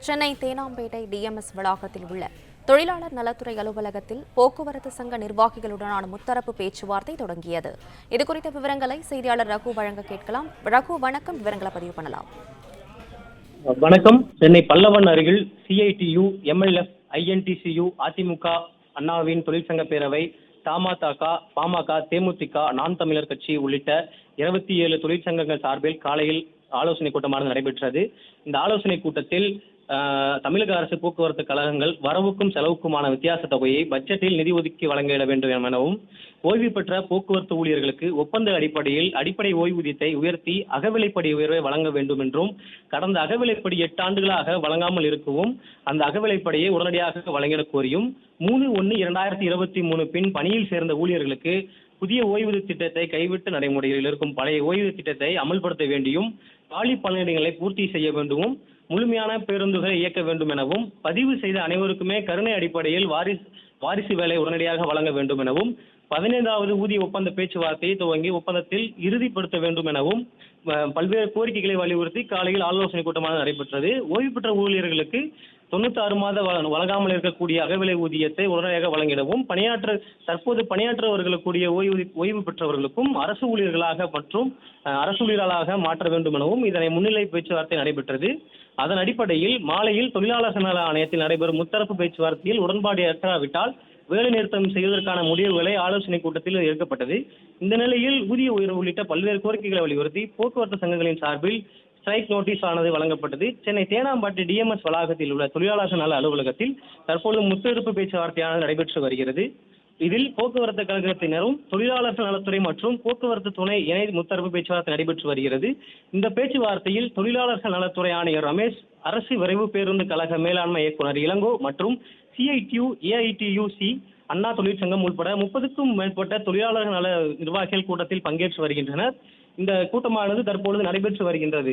Chennai Teynampet TMS வளாகத்தில் உள்ள தொழிலாளர் நலத்துறை அலுவலகத்தில் போக்குவரத்து சங்க நிர்வாகிகளுடனான முத்தரப்பு பேச்சுவார்த்தை தொடங்கியது. இதுகுறித்த விவரங்களை செய்தியாளர் ரகு வழங்க கேட்கலாம். ரகு, வணக்கம். விவரங்களை பதிவு பண்ணலாம். வணக்கம். சென்னை பல்லவன் அருகில் சிஐடியு, எம்எல்எஃப், ஐஎன்டிசியு, அதிமுக, அண்ணாவின் தொழிற்சங்க பேரவை, தமாக, பாமக, தேமுதிக, நாம் தமிழர் கட்சி உள்ளிட்ட 27 தொழிற்சங்கங்கள் சார்பில் காலையில் ஆலோசனை கூட்டமானது நடைபெற்றது. இந்த ஆலோசனை கூட்டத்தில் தமிழக அரசு போக்குவரத்து கழகங்கள் வரவுக்கும் செலவுக்குமான வித்தியாச தொகையை பட்ஜெட்டில் நிதி ஒதுக்கி வழங்கிட வேண்டும் எனவும், ஓய்வு பெற்ற போக்குவரத்து ஊழியர்களுக்கு ஒப்பந்த அடிப்படையில் அடிப்படை ஓய்வூதியத்தை உயர்த்தி அகவிலைப்படி உயர்வை வழங்க வேண்டும் என்றும், கடந்த அகவிலைப்படி 8 ஆண்டுகளாக வழங்காமல் இருக்கவும் அந்த அகவிலைப்படியை உடனடியாக வழங்கிட கோரியும், 3/1/2023 பின் பணியில் சேர்ந்த ஊழியர்களுக்கு புதிய ஓய்வூதிய திட்டத்தை கைவிட்டு நடைமுறையில் இருக்கும் பழைய ஓய்வூதிய திட்டத்தை அமல்படுத்த வேண்டியும், காலி பணியிடங்களை பூர்த்தி செய்ய வேண்டுமும், முழுமையான பேருந்துகளை இயக்க வேண்டும் எனவும், பதிவு செய்த அனைவருக்குமே கருணை அடிப்படையில் வாரிசு வேலை உடனடியாக வழங்க வேண்டும் எனவும், 15வது ஊதிய ஒப்பந்த பேச்சுவார்த்தையை துவங்கி ஒப்பந்தத்தில் இறுதிப்படுத்த வேண்டும் எனவும் பல்வேறு கோரிக்கைகளை வலியுறுத்தி காலையில் ஆலோசனை கூட்டமாக நடைபெற்றது. ஓய்வு பெற்ற ஊழியர்களுக்கு 96 மாத வழங்காமல் இருக்கக்கூடிய அகவிலை ஊதியத்தை உடனடியாக வழங்கிடவும், தற்போது பணியாற்றவர்களுக்குரிய ஓய்வு பெற்றவர்களுக்கும் அரசு ஊழியர்களாக மற்றும் அரசு ஊழியர்களாக மாற்ற வேண்டும் எனவும் இதனை முன்னிலை பேச்சுவார்த்தை நடைபெற்றது. அதன் அடிப்படையில் மாலையில் தொழிலாளர் நல ஆணையத்தில் நடைபெறும் முத்தரப்பு பேச்சுவார்த்தையில் உடன்பாடு எட்டாவிட்டால் வேலை நிறுத்தம் செய்வதற்கான முடிவுகளை ஆலோசனை கூட்டத்தில் எடுக்கப்பட்டது. இந்த நிலையில் ஊதிய உயர்வு உள்ளிட்ட பல்வேறு கோரிக்கைகளை வலியுறுத்தி போக்குவரத்து சங்கங்களின் சார்பில் ஸ்ட்ரைக் நோட்டீஸ் ஆனது வழங்கப்பட்டது. சென்னை தேனாம்பேட்டை டிஎம்எஸ் வளாகத்தில் உள்ள தொழிலாளர் நல அலுவலகத்தில் தற்போது முத்தரப்பு பேச்சுவார்த்தையானது நடைபெற்று வருகிறது. இதில் போக்குவரத்து கழகத்தினரும் தொழிலாளர் நலத்துறை மற்றும் போக்குவரத்து துணை இணை முத்தரப்பு பேச்சுவார்த்தை நடைபெற்று வருகிறது. இந்த பேச்சுவார்த்தையில் தொழிலாளர்கள் நலத்துறை ஆணையர் ரமேஷ், அரசு விரைவு பேருந்து கழக மேலாண்மை இயக்குநர் இளங்கோ மற்றும் சிஐடியு, ஏஐடியுசி, அண்ணா தொழிற்சங்கம் உட்பட 30க்கும் மேற்பட்ட தொழிலாளர்கள் நல நிர்வாகிகள் கூட்டத்தில் பங்கேற்று வருகின்றனர். இந்த கூட்டமானது தற்பொழுது நடைபெற்று வருகின்றது.